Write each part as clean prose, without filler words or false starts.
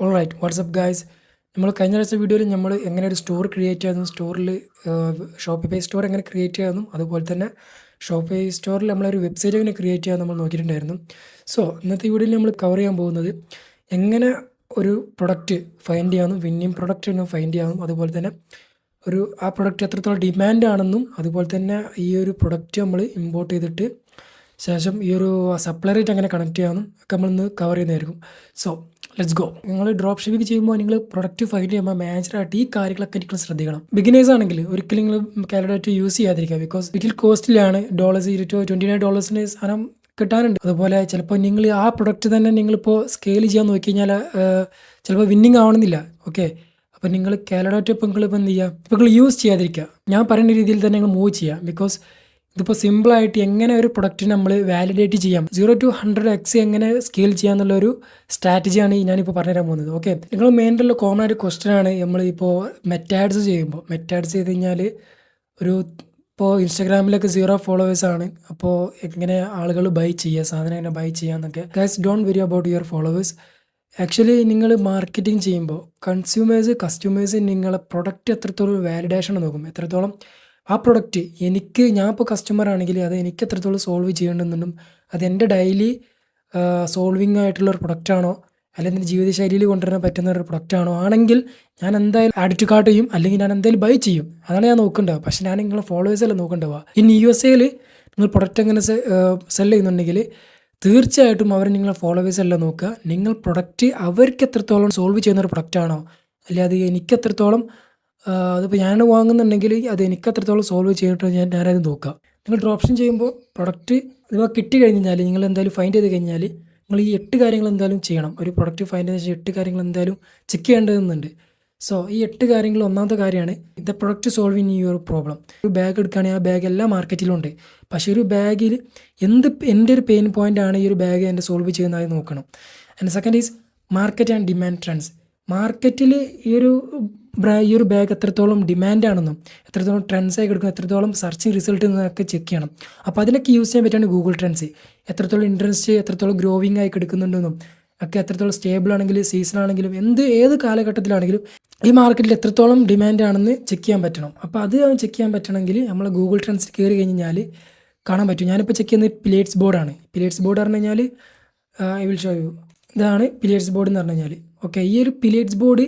Alright WhatsApp guys. നമ്മൾ കഴിഞ്ഞ ആഴ്ച വീഡിയോയിൽ നമ്മൾ എങ്ങനെ ഒരു സ്റ്റോർ ക്രിയേറ്റ് ചെയ്യാമെന്നും സ്റ്റോറിൽ ഷോപ്പിഫൈ സ്റ്റോർ എങ്ങനെ ക്രിയേറ്റ് ചെയ്യാമെന്നും അതുപോലെ തന്നെ ഷോപ്പിഫൈ സ്റ്റോറിൽ നമ്മളൊരു വെബ്സൈറ്റ് എങ്ങനെ ക്രിയേറ്റ് ചെയ്യാമെന്ന് നമ്മൾ നോക്കിയിട്ടുണ്ടായിരുന്നു. സോ ഇന്നത്തെ വീഡിയോയിൽ നമ്മൾ കവർ ചെയ്യാൻ പോകുന്നത് എങ്ങനെ ഒരു പ്രൊഡക്റ്റ് ഫൈൻഡ് ചെയ്യാമെന്നും വിന്നിങ് പ്രൊഡക്റ്റ് എന്ന് ഫൈൻഡ് ചെയ്യാമെന്നും അതുപോലെ തന്നെ ആ പ്രൊഡക്റ്റ് എത്രത്തോളം ഡിമാൻഡ് ആണെന്നും അതുപോലെ തന്നെ ഈ ഒരു പ്രൊഡക്റ്റ് നമ്മൾ ഇമ്പോർട്ട് ചെയ്തിട്ട് ശേഷം ഈ ഒരു സപ്ലൈറേറ്റ് എങ്ങനെ കണക്ട് ചെയ്യാമെന്നും ഒക്കെ നമ്മളിന്ന് കവർ ചെയ്യുന്നതായിരിക്കും. So let's go. നിങ്ങൾ ഡ്രോപ്പ് ഷിപ്പിംഗ് ചെയ്യുമ്പോൾ നിങ്ങൾ പ്രൊഡക്റ്റ് ഫൈൻഡ് ചെയ്യുമ്പോൾ മേജറായിട്ട് ഈ കാര്യങ്ങളൊക്കെ നിങ്ങൾ ശ്രദ്ധിക്കണം. ബിഗിനേഴ്സ് ആണെങ്കിൽ ഒരിക്കലും നിങ്ങൾ കാലിഡേറ്റ് യൂസ് ചെയ്യാതിരിക്കുക. ബിക്കോസ് ലിറ്റിൽ കോസ്റ്റ്ലിയാണ്. $29 സാധനം കിട്ടാനുണ്ട്. അതുപോലെ ചിലപ്പോൾ നിങ്ങൾ ആ പ്രൊഡക്റ്റ് തന്നെ നിങ്ങളിപ്പോൾ സ്കെയിൽ ചെയ്യാൻ നോക്കി കഴിഞ്ഞാൽ ചിലപ്പോൾ വിന്നിങ് ആവണമെന്നില്ല. ഓക്കെ, അപ്പോൾ നിങ്ങൾ കാലിഡേറ്റ് ഇപ്പോൾ നിങ്ങളിപ്പോൾ എന്ത് ചെയ്യുക, ഇപ്പോൾ നിങ്ങൾ യൂസ് ചെയ്യാതിരിക്കുക. ഞാൻ പറയുന്ന രീതിയിൽ തന്നെ നിങ്ങൾ മൂവ് ചെയ്യുക. ബിക്കോസ് ഇതിപ്പോൾ സിമ്പിളായിട്ട് എങ്ങനെ ഒരു പ്രൊഡക്റ്റ് നമ്മൾ വാലിഡേറ്റ് ചെയ്യാം, 0 to 100x എങ്ങനെ സ്കെയിൽ ചെയ്യാന്നുള്ളൊരു സ്ട്രാറ്റജിയാണ് ഞാനിപ്പോൾ പറഞ്ഞുതരാൻ പോകുന്നത്. ഓക്കെ, നിങ്ങൾ മെയിനുള്ള കോമൺ ആയിട്ട് ക്വസ്റ്റ്യൻ ആണ് നമ്മളിപ്പോൾ മെറ്റാഡ്സ് ചെയ്യുമ്പോൾ. മെറ്റാഡ്സ് ചെയ്ത് കഴിഞ്ഞാൽ ഇപ്പോൾ ഇൻസ്റ്റാഗ്രാമിലൊക്കെ 0 ഫോളോവേഴ്സ് ആണ്. അപ്പോൾ എങ്ങനെ ആളുകൾ ബൈ ചെയ്യുക, സാധനം എങ്ങനെ ബൈ ചെയ്യാന്നൊക്കെ. Guys, don't worry about your followers. Actually നിങ്ങൾ മാർക്കറ്റിംഗ് ചെയ്യുമ്പോൾ കസ്റ്റമേഴ്സ് നിങ്ങളെ പ്രൊഡക്റ്റ് എത്രത്തോളം വാലിഡേഷൻ നോക്കും, എത്രത്തോളം ആ പ്രൊഡക്റ്റ് ഞാൻ ഇപ്പോൾ കസ്റ്റമർ ആണെങ്കിൽ അത് എനിക്ക് എത്രത്തോളം സോൾവ് ചെയ്യേണ്ടതെന്നും അത് എൻ്റെ ഡെയിലി സോൾവിങ് ആയിട്ടുള്ള ഒരു പ്രൊഡക്റ്റാണോ അല്ലെങ്കിൽ എൻ്റെ ജീവിതശൈലിയിൽ കൊണ്ടുവരാൻ പറ്റുന്ന ഒരു പ്രൊഡക്റ്റാണോ ആണെങ്കിൽ ഞാൻ എന്തായാലും ആഡ് ടു കാർട്ട് ചെയ്യും, അല്ലെങ്കിൽ ഞാൻ എന്തായാലും ബൈ ചെയ്യും. അതാണ് ഞാൻ നോക്കേണ്ടത്. പക്ഷേ ഞാൻ നിങ്ങളെ ഫോളോവേഴ്സല്ല നോക്കേണ്ടവ. ഇനി USA നിങ്ങൾ പ്രൊഡക്റ്റ് എങ്ങനെ സെല് ചെയ്യുന്നുണ്ടെങ്കിൽ തീർച്ചയായിട്ടും അവർ നിങ്ങളെ ഫോളോവേഴ്സ് അല്ല നോക്കുക. നിങ്ങൾ പ്രൊഡക്റ്റ് അവർക്ക് എത്രത്തോളം സോൾവ് ചെയ്യുന്ന ഒരു പ്രൊഡക്റ്റാണോ, അല്ലെങ്കിൽ അത് എനിക്ക് എത്രത്തോളം അതിപ്പോൾ ഞാൻ വാങ്ങുന്നുണ്ടെങ്കിൽ അത് എനിക്ക് എത്രത്തോളം സോൾവ് ചെയ്തിട്ട് ഞാനത് നോക്കുക. നിങ്ങൾ ഡ്രോപ്ഷൻ ചെയ്യുമ്പോൾ പ്രൊഡക്റ്റ് അഥവാ കിട്ടി കഴിഞ്ഞാൽ നിങ്ങൾ എന്തായാലും ഫൈൻഡ് ചെയ്ത് കഴിഞ്ഞാൽ നിങ്ങൾ ഈ 8 കാര്യങ്ങൾ എന്തായാലും ചെയ്യണം. ഒരു പ്രൊഡക്റ്റ് ഫൈൻഡ് ചെയ്ത ശേഷം 8 കാര്യങ്ങൾ എന്തായാലും ചെക്ക് ചെയ്യേണ്ടതുണ്ട്. സോ ഈ 8 കാര്യങ്ങൾ ഒന്നാമത്തെ കാര്യമാണ് the product solving your problem. ഒരു ബാഗ് എടുക്കുകയാണെങ്കിൽ ആ ബാഗ് എല്ലാ മാർക്കറ്റിലും ഉണ്ട്. പക്ഷേ ഒരു ബാഗിൽ എൻ്റെ ഒരു പെയിൻ പോയിൻ്റ് ആണ് ഈ ഒരു ബാഗ് എൻ്റെ സോൾവ് ചെയ്യുന്നതായി നോക്കണം. And second is market and demand trends. മാർക്കറ്റിൽ ഈ ഒരു ബാഗ് എത്രത്തോളം ഡിമാൻഡാണെന്നും എത്രത്തോളം ട്രെൻഡ്സായി കിടക്കും, എത്രത്തോളം സെർച്ചിങ് റിസൾട്ട് എന്നൊക്കെ ചെക്ക് ചെയ്യണം. അപ്പോൾ അതിനൊക്കെ യൂസ് ചെയ്യാൻ പറ്റുകയാണ് ഗൂഗിൾ ട്രെൻഡ്സ്. എത്രത്തോളം ഇൻട്രസ്റ്റ് എത്രത്തോളം ഗ്രോവിങ് ആയി കിടക്കുന്നുണ്ടെന്നും ഒക്കെ, എത്രത്തോളം സ്റ്റേബിൾ ആണെങ്കിലും സീസൺ ആണെങ്കിലും ഏത് കാലഘട്ടത്തിലാണെങ്കിലും ഈ മാർക്കറ്റിൽ എത്രത്തോളം ഡിമാൻഡാണെന്ന് ചെക്ക് ചെയ്യാൻ പറ്റണം. അപ്പോൾ അത് ചെക്ക് ചെയ്യാൻ പറ്റണമെങ്കിൽ നമ്മൾ ഗൂഗിൾ ട്രെൻഡ്സിൽ കയറി കഴിഞ്ഞാൽ കാണാൻ പറ്റും. ഞാനിപ്പോൾ ചെക്ക് ചെയ്യുന്നത് പിലേറ്റ്സ് ബോർഡാണ്. പിലേറ്റ്സ് ബോർഡ് പറഞ്ഞു കഴിഞ്ഞാൽ ഐ വിൽ ഷോ യു. ഇതാണ് പിലേറ്റ്സ് ബോർഡ് എന്ന് പറഞ്ഞു കഴിഞ്ഞാൽ. ഓക്കെ, ഈ ഒരു പിലേറ്റ്സ് ബോർഡ്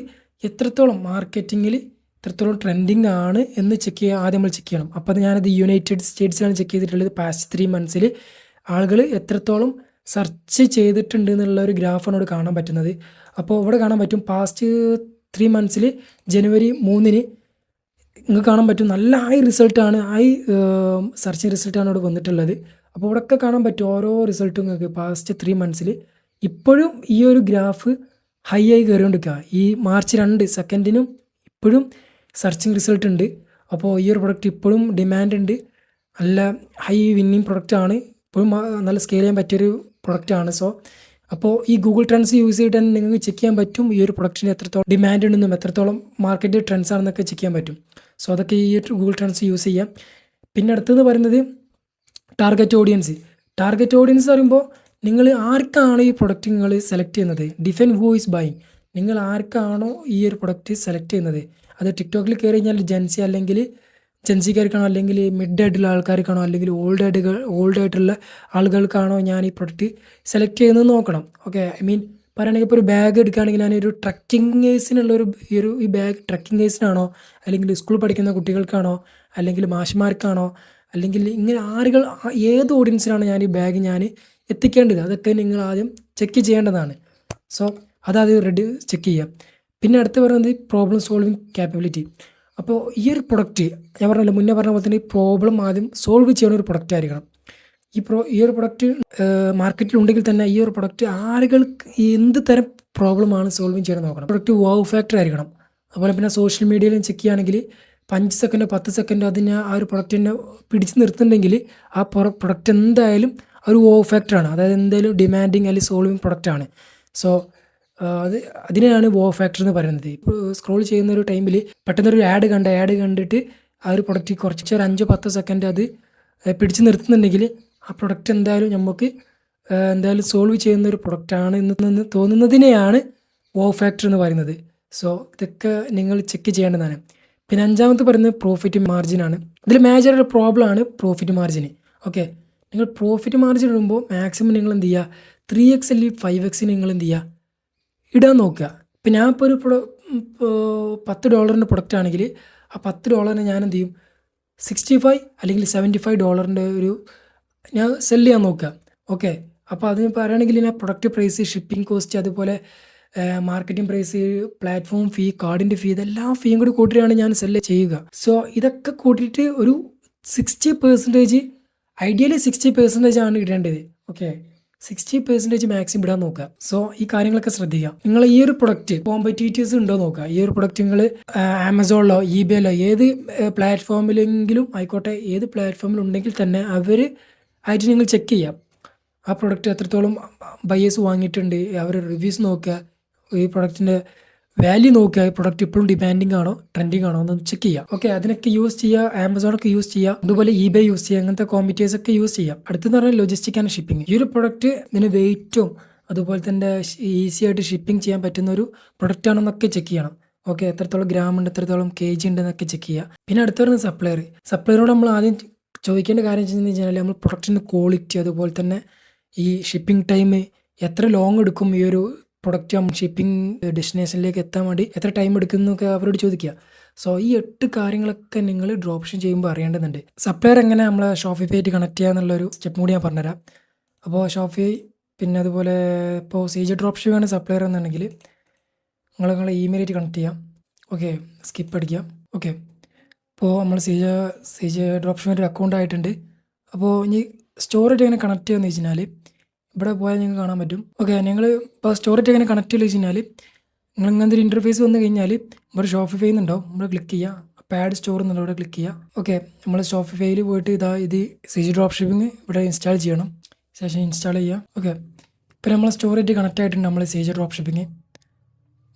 എത്രത്തോളം മാർക്കറ്റിങ്ങിൽ എത്രത്തോളം ട്രെൻഡിങ് ആണ് എന്ന് ആദ്യം നമ്മൾ ചെക്ക് ചെയ്യണം. അപ്പോൾ ഞാനത് യുണൈറ്റഡ് സ്റ്റേറ്റ്സിലാണ് ചെക്ക് ചെയ്തിട്ടുള്ളത്. പാസ്റ്റ് 3 months ആളുകൾ എത്രത്തോളം സെർച്ച് ചെയ്തിട്ടുണ്ട് എന്നുള്ള ഒരു ഗ്രാഫാണ് ഇവിടെ കാണാൻ പറ്റുന്നത്. അപ്പോൾ ഇവിടെ കാണാൻ പറ്റും പാസ്റ്റ് 3 months ജനുവരി 3 നിങ്ങൾക്ക് കാണാൻ പറ്റും നല്ല റിസൾട്ടാണ്, സെർച്ചിങ് റിസൾട്ടാണ് ഇവിടെ വന്നിട്ടുള്ളത്. അപ്പോൾ ഇവിടെയൊക്കെ കാണാൻ പറ്റും ഓരോ റിസൾട്ടും നിങ്ങൾക്ക് പാസ്റ്റ് 3 months ഇപ്പോഴും ഈ ഒരു ഗ്രാഫ് ഹൈ ആയി കയറിക്കൊണ്ടിരിക്കുക. ഈ മാർച്ച് 2 ഇപ്പോഴും സെർച്ചിങ് റിസൾട്ട് ഉണ്ട്. അപ്പോൾ ഈ ഒരു പ്രൊഡക്റ്റ് ഇപ്പോഴും ഡിമാൻഡ് ഉണ്ട്. നല്ല ഹൈ വിന്നിങ് പ്രൊഡക്റ്റാണ്. ഇപ്പോഴും നല്ല സ്കെയിൽ ചെയ്യാൻ പറ്റിയൊരു പ്രൊഡക്റ്റാണ്. സോ അപ്പോൾ ഈ ഗൂഗിൾ ട്രെൻഡ്സ് യൂസ് ചെയ്തിട്ട് തന്നെ നിങ്ങൾക്ക് ചെക്ക് ചെയ്യാൻ പറ്റും ഈ ഒരു പ്രൊഡക്റ്റിന് എത്രത്തോളം ഡിമാൻഡ് ഉണ്ടെന്നും എത്രത്തോളം മാർക്കറ്റ് ട്രെൻഡ്സ് ആണെന്നൊക്കെ ചെക്ക് ചെയ്യാൻ പറ്റും. സോ അതൊക്കെ ഈ ഗൂഗിൾ ട്രെൻഡ്സ് യൂസ് ചെയ്യാം. പിന്നെ അടുത്തത് പറയുന്നത് ടാർഗറ്റ് ഓഡിയൻസ് പറയുമ്പോൾ നിങ്ങൾ ആർക്കാണ് ഈ പ്രൊഡക്റ്റ് നിങ്ങൾ സെലക്ട് ചെയ്യുന്നത്, ഡിഫൈൻ ഹൂ ഈസ് ബൈങ്. നിങ്ങൾ ആർക്കാണോ ഈ ഒരു പ്രൊഡക്റ്റ് സെലക്ട് ചെയ്യുന്നത്, അത് ടിക്ടോക്കിൽ കയറി കഴിഞ്ഞാൽ ജെൻസിക്കാർക്കാണോ അല്ലെങ്കിൽ മിഡ് ആയിട്ടുള്ള ആൾക്കാർക്കാണോ അല്ലെങ്കിൽ ഓൾഡ് ആയിട്ടുള്ള ആളുകൾക്കാണോ ഞാൻ ഈ പ്രൊഡക്റ്റ് സെലക്ട് ചെയ്യുന്നത് നോക്കണം. ഓക്കെ, ഐ മീൻ പറയുകയാണെങ്കിൽ ഇപ്പോൾ ഒരു ബാഗ് എടുക്കുകയാണെങ്കിൽ ഞാനൊരു ഈ ബാഗ് ട്രക്കിംഗ് കേസിനാണോ അല്ലെങ്കിൽ സ്കൂളിൽ പഠിക്കുന്ന കുട്ടികൾക്കാണോ അല്ലെങ്കിൽ മാഷ്മാർക്കാണോ അല്ലെങ്കിൽ ഇങ്ങനെ ഏത് ഓഡിയൻസിനാണ് ഞാൻ ഈ ബാഗ് എത്തിക്കേണ്ടത്, അതൊക്കെ നിങ്ങൾ ആദ്യം ചെക്ക് ചെയ്യേണ്ടതാണ്. സോ അതാദ്യം ചെക്ക് ചെയ്യാം. പിന്നെ അടുത്ത് പറയുന്നത് പ്രോബ്ലം സോൾവിങ് ക്യാപ്പബിലിറ്റി. അപ്പോൾ ഈ ഒരു പ്രൊഡക്റ്റ് ഞാൻ മുന്നേ പറഞ്ഞ പോലെ തന്നെ ഈ പ്രോബ്ലം ആദ്യം സോൾവ് ചെയ്യുന്ന ഒരു പ്രൊഡക്റ്റ് ആയിരിക്കണം. ഈ ഒരു പ്രൊഡക്റ്റ് മാർക്കറ്റിലുണ്ടെങ്കിൽ തന്നെ ഈ ഒരു പ്രൊഡക്റ്റ് ആളുകൾക്ക് എന്ത് തരം പ്രോബ്ലമാണ് സോൾവ് ചെയ്യാൻ നോക്കണം. പ്രൊഡക്റ്റ് വൗ ഫാക്ടർ ആയിരിക്കണം. അതുപോലെ പിന്നെ സോഷ്യൽ മീഡിയയിലും ചെക്ക് ചെയ്യുകയാണെങ്കിൽ 5 സെക്കൻഡോ 10 സെക്കൻഡോ അതിനെ ആ ഒരു പ്രൊഡക്റ്റിനെ പിടിച്ച് നിർത്തുന്നുണ്ടെങ്കിൽ ആ പ്രൊഡക്റ്റ് എന്തായാലും ഒരു വൗ ഫാക്ടറാണ്. അതായത് എന്തായാലും ഡിമാൻഡിങ് അല്ലെങ്കിൽ സോൾവിങ് പ്രൊഡക്റ്റാണ്. സോ അതിനെയാണ് വൗ ഫാക്ടർ എന്ന് പറയുന്നത്. ഇപ്പോൾ സ്ക്രോൾ ചെയ്യുന്ന ഒരു ടൈമിൽ പെട്ടെന്നൊരു ആഡ് കണ്ടിട്ട് ആ ഒരു പ്രൊഡക്റ്റ് കുറച്ച് ഒരു 5-10 സെക്കൻഡ് അത് പിടിച്ച് നിർത്തുന്നുണ്ടെങ്കിൽ ആ പ്രൊഡക്റ്റ് എന്തായാലും നമുക്ക് എന്തായാലും സോൾവ് ചെയ്യുന്ന ഒരു പ്രൊഡക്റ്റാണ് എന്ന് തോന്നുന്നതിനെയാണ് ഫാക്ടർ എന്ന് പറയുന്നത്. സോ ഇതൊക്കെ നിങ്ങൾ ചെക്ക് ചെയ്യേണ്ടതാണ്. പിന്നെ അഞ്ചാമത്തെ പറയുന്നത് പ്രോഫിറ്റ് മാർജിനാണ്. ഇതിൽ മേജർ ഒരു പ്രോബ്ലമാണ് പ്രോഫിറ്റ് മാർജിൻ. ഓക്കെ, നിങ്ങൾ പ്രോഫിറ്റ് മാർജിൻ ഇടുമ്പോൾ മാക്സിമം നിങ്ങൾ എന്ത് ചെയ്യുക, 3x അല്ലെങ്കിൽ 5x നിങ്ങൾ എന്ത് ചെയ്യുക, ഇടാൻ നോക്കുക. ഇപ്പം ഞാൻ ഇപ്പോൾ ഒരു $10 പ്രൊഡക്റ്റ് ആണെങ്കിൽ ആ $10 ഞാൻ എന്ത് ചെയ്യും, 65 അല്ലെങ്കിൽ $75 ഒരു ഞാൻ സെല് ചെയ്യാൻ നോക്കുക. ഓക്കെ, അപ്പോൾ അതിന് പറയുകയാണെങ്കിൽ ഞാൻ പ്രൊഡക്റ്റ് പ്രൈസ്, ഷിപ്പിംഗ് കോസ്റ്റ്, അതുപോലെ മാർക്കറ്റിംഗ് പ്രൈസ്, പ്ലാറ്റ്ഫോം ഫീ, കാർഡിൻ്റെ ഫീ, ഇതെല്ലാം ഫീയും കൂടി കൂട്ടിയാണ് ഞാൻ സെല്ല് ചെയ്യുക. സോ ഇതൊക്കെ കൂട്ടിയിട്ട് ഒരു 60%, ഐഡിയലി 60% ആണ് ഇടേണ്ടത്. ഓക്കെ, 60% മാക്സിമം ഇടാൻ നോക്കുക. സോ ഈ കാര്യങ്ങളൊക്കെ ശ്രദ്ധിക്കുക. നിങ്ങൾ ഈ ഒരു പ്രൊഡക്റ്റ് കോമ്പറ്റീറ്റേഴ്സ് ഉണ്ടോ നോക്കുക. ഈ ഒരു പ്രൊഡക്റ്റ് നിങ്ങൾ ആമസോണിലോ ഇബേയിലോ ഏത് പ്ലാറ്റ്ഫോമിലെങ്കിലും ആയിക്കോട്ടെ, ഏത് പ്ലാറ്റ്ഫോമിൽ ഉണ്ടെങ്കിൽ തന്നെ അവർ ആയിട്ട് നിങ്ങൾ ചെക്ക് ചെയ്യാം. ആ പ്രൊഡക്റ്റ് എത്രത്തോളം ബയേഴ്സ് വാങ്ങിയിട്ടുണ്ട്, അവരുടെ റിവ്യൂസ് നോക്കുക, ഈ പ്രൊഡക്റ്റിൻ്റെ വാല്യൂ നോക്കുക, ഈ പ്രൊഡക്റ്റ് ഇപ്പോഴും ഡിമാൻഡിങ് ആണോ ട്രെൻഡിങ് ആണോ എന്ന് ചെക്ക് ചെയ്യുക. ഓക്കെ, അതിനൊക്കെ യൂസ് ചെയ്യുക. ആമസോണൊക്കെ യൂസ് ചെയ്യുക, അതുപോലെ ഇബേ യൂസ് ചെയ്യുക, അങ്ങനത്തെ കോമ്പറ്റീറ്റേഴ്സ് ഒക്കെ യൂസ് ചെയ്യാം. അടുത്തെന്ന് പറഞ്ഞാൽ ലോജിസ്റ്റിക് ആൻഡ് ഷിപ്പിംഗ്. ഈ ഒരു പ്രൊഡക്റ്റ് ഇതിന് വെയിറ്റും അതുപോലെ തന്നെ ഈസി ആയിട്ട് ഷിപ്പിംഗ് ചെയ്യാൻ പറ്റുന്ന ഒരു പ്രൊഡക്റ്റ് ആണെന്നൊക്കെ ചെക്ക് ചെയ്യണം. ഓക്കെ, എത്രത്തോളം ഗ്രാം ഉണ്ട്, എത്രത്തോളം kg ഉണ്ട് എന്നൊക്കെ ചെക്ക് ചെയ്യുക. പിന്നെ അടുത്ത് പറയുന്നത് സപ്ലയറോട് നമ്മൾ ആദ്യം ചോദിക്കേണ്ട കാര്യം വെച്ച് കഴിഞ്ഞാൽ നമ്മൾ പ്രൊഡക്റ്റിൻ്റെ ക്വാളിറ്റി, അതുപോലെ തന്നെ ഈ ഷിപ്പിംഗ് ടൈം എത്ര ലോങ് എടുക്കും, ഈ ഒരു പ്രൊഡക്റ്റ് ഷിപ്പിംഗ് ഡെസ്റ്റിനേഷനിലേക്ക് എത്താൻ വേണ്ടി എത്ര ടൈം എടുക്കുന്നൊക്കെ അവരോട് ചോദിക്കുക. സോ ഈ 8 കാര്യങ്ങളൊക്കെ നിങ്ങൾ ഡ്രോപ്പ് ഷിപ്പ് ചെയ്യുമ്പോൾ അറിയേണ്ടതുണ്ട്. സപ്ലയർ എങ്ങനെ നമ്മളെ ഷോപ്പിഫൈ ആയിട്ട് കണക്ട് ചെയ്യുക എന്നുള്ളൊരു സ്റ്റെപ്പ് കൂടി ഞാൻ പറഞ്ഞുതരാം. അപ്പോൾ ഷോപ്പിഫൈ, പിന്നെ അതുപോലെ ഇപ്പോൾ CJ ഡ്രോപ്പ് ഷിപ്പാണ് സപ്ലയർ എന്നുണ്ടെങ്കിൽ നിങ്ങളെ ഇമെയിൽ ആയിട്ട് കണക്ട് ചെയ്യാം. ഓക്കെ, സ്കിപ്പ് അടിക്കാം. ഓക്കെ, ഇപ്പോൾ നമ്മൾ CJ ഡ്രോപ്പ് ഷിപ്പിൻ്റെ ഒരു അക്കൗണ്ട് ആയിട്ടുണ്ട്. അപ്പോൾ ഇനി സ്റ്റോറേജ് എങ്ങനെ കണക്ട് ചെയ്യുകയെന്ന് വെച്ച് കഴിഞ്ഞാൽ ഇവിടെ പോയാൽ നിങ്ങൾക്ക് കാണാൻ പറ്റും. ഓക്കെ, നിങ്ങൾ ഇപ്പോൾ സ്റ്റോറേജ് എങ്ങനെ കണക്ട് ചെയ്യുക വെച്ച് കഴിഞ്ഞാൽ നിങ്ങൾ ഇങ്ങനത്തെ ഒരു ഇൻ്റർഫേസ് വന്നു കഴിഞ്ഞാൽ ഇവിടെ ഷോപ്പിഫൈ എന്നുണ്ടാവും, നമ്മൾ ക്ലിക്ക് ചെയ്യുക, പാഡ് സ്റ്റോർ എന്നുള്ള ഇവിടെ ക്ലിക്ക് ചെയ്യുക. ഓക്കെ, നമ്മൾ ഷോപ്പിഫൈയിൽ പോയിട്ട് ഇത് CJ ഡ്രോപ്പ് ഷിപ്പിംഗ് ഇവിടെ ഇൻസ്റ്റാൾ ചെയ്യണം. ശേഷം ഇൻസ്റ്റാൾ ചെയ്യുക. ഓക്കെ, ഇപ്പോൾ നമ്മൾ സ്റ്റോറേജ് കണക്ട് ആയിട്ടുണ്ട് നമ്മൾ CJ ഡ്രോപ്പ് ഷിപ്പിംഗ്.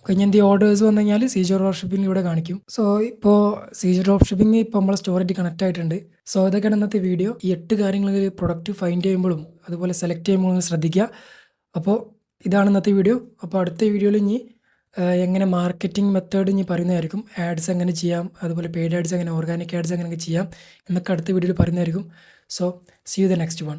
കഴിഞ്ഞ എന്ത് ഓർഡേഴ്സ് വന്നു കഴിഞ്ഞാൽ CJ ഡ്രോപ്പ് ഷിപ്പിംഗ് ഇവിടെ കാണിക്കും. സോ ഇപ്പോൾ CJ ഡ്രോപ്പ് ഷിപ്പിംഗ് ഇപ്പോൾ നമ്മൾ സ്റ്റോറേജ് കണക്ട് ആയിട്ടുണ്ട്. സോ ഇതൊക്കെയാണ് ഇന്നത്തെ വീഡിയോ. ഈ 8 കാര്യങ്ങൾ പ്രൊഡക്റ്റ് ഫൈൻഡ് ചെയ്യുമ്പോഴും അതുപോലെ സെലക്ട് ചെയ്യുമ്പോഴും ശ്രദ്ധിക്കുക. അപ്പോൾ ഇതാണ് ഇന്നത്തെ വീഡിയോ. അപ്പോൾ അടുത്ത വീഡിയോയിൽ ഇനി എങ്ങനെ മാർക്കറ്റിംഗ് മെത്തേഡ് ഇനി പറയുന്നതായിരിക്കും. ആഡ്സ് എങ്ങനെ ചെയ്യാം, അതുപോലെ പെയ്ഡ് ആഡ്സ് എങ്ങനെ, ഓർഗാനിക് ആഡ്സ് എങ്ങനെയൊക്കെ ചെയ്യാം എന്നൊക്കെ അടുത്ത വീഡിയോയിൽ പറയുന്നതായിരിക്കും. So see you the next one.